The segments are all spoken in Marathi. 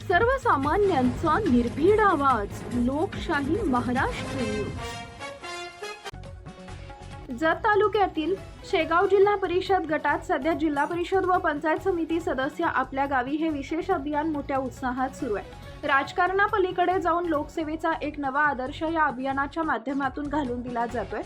सर्वसामान्यांचा निर्भीड आवाज, लोकशाही महाराष्ट्र न्यूज. जत तालुक्यातील शेगाव जिल्हा परिषद गटात सध्या जिल्हा परिषद व पंचायत समिती सदस्य आपल्या गावी हे विशेष अभियान मोठ्या उत्साहात सुरू आहे. राजकारणापलीकडे जाऊन लोकसेवेचा एक नवा आदर्श या अभियानाच्या माध्यमातून घालून दिला जातोय.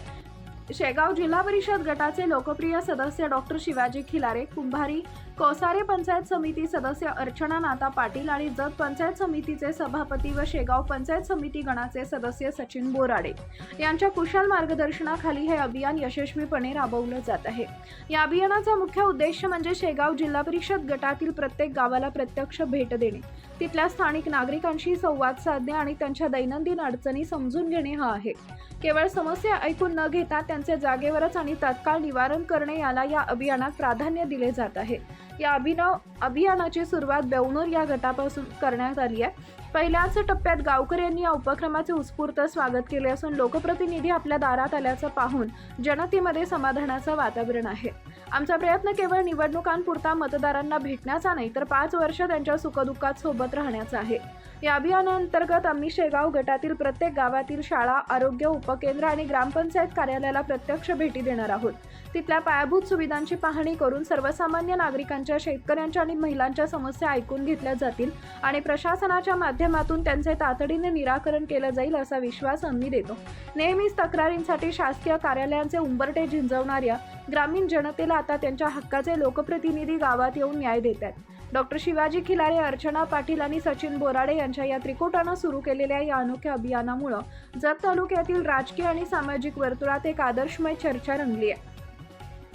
शेगाव जिल्हा परिषद गटाचे लोकप्रिय सदस्य डॉक्टर शिवाजी खिलारे, कुंभारी, कोसारे पंचायत समिती सदस्य अर्चना नाता पाटील आणि जत पंचायत समितीचे सभापती व शेगाव पंचायत समिती गणाचे सदस्य सचिन बोराडे यांच्या कुशल मार्गदर्शनाखाली हे अभियान यशस्वीपणे राबवलं जात आहे. या अभियानाचा मुख्य उद्देश म्हणजे शेगाव जिल्हा परिषद गटातील प्रत्येक गावाला प्रत्यक्ष भेट देणे, तिथल्या स्थानिक नागरिकांशी संवाद साधणे आणि त्यांच्या दैनंदिन अडचणी समजून घेणे हा आहे. केवळ समस्या ऐकून न घेता त्यांचे जागेवरच आणि तत्काळ निवारण करणे याला या अभियानात प्राधान्य दिले जात आहे. या अभियानाची सुरुवात बेवणूर या गटापासून करण्यात आली आहे. पहिल्याच टप्प्यात गावकऱ्यांनी या उपक्रमाचे उत्स्फूर्त स्वागत केले असून लोकप्रतिनिधी आपल्या दारात आल्याचं पाहून जनतेमध्ये समाधानाचं वातावरण आहे. आमचा प्रयत्न केवळ निवडणुकांपुरता मतदारांना भेटण्याचा नाही, तर 5 वर्ष त्यांच्या सुखदुःखात सोबत राहण्याचा आहे. या अभियानांतर्गत आम्ही शेगाव गटातील प्रत्येक गावातील शाळा, आरोग्य उपकेंद्र आणि ग्रामपंचायत कार्यालयाला प्रत्यक्ष भेटी देणार आहोत. तिथल्या पायाभूत सुविधांची पाहणी करून सर्वसामान्य नागरिकांच्या, शेतकऱ्यांच्या आणि महिलांच्या समस्या ऐकून घेतल्या जातील आणि प्रशासनाच्या माध्यमातून त्यांचे तातडीने निराकरण केलं जाईल असा विश्वास आम्ही देतो. नेहमीच तक्रारींसाठी शासकीय कार्यालयांचे उंबरठे झिंजवणाऱ्या ग्रामीण जनतेला आता त्यांच्या हक्काचे लोकप्रतिनिधी गावात येऊन न्याय देत आहेत. डॉक्टर शिवाजी खिलारे, अर्चना पाटील आणि सचिन बोराडे यांच्या या त्रिकुटानं सुरू केलेल्या या अनोख्या अभियानामुळे जत तालुक्यातील राजकीय आणि सामाजिक वर्तुळात एक आदर्शमय चर्चा रंगली आहे.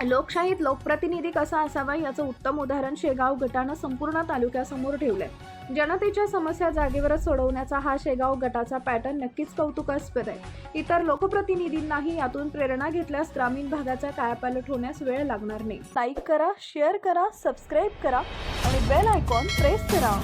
लोकशाहीत लोकप्रतिनिधी कसा असावा याचं उत्तम उदाहरण शेगाव गटानं संपूर्ण तालुक्यासमोर ठेवलंय. जनतेच्या समस्या जागेवरच सोडवण्याचा हा शेगाव गटाचा पॅटर्न नक्कीच कौतुकास्पद आहे. इतर लोकप्रतिनिधींनाही यातून प्रेरणा घेतल्यास ग्रामीण भागाचा कायापालट होण्यास वेळ लागणार नाही. लाईक करा, शेअर करा, सबस्क्राईब करा आणि बेल आयकॉन प्रेस करा.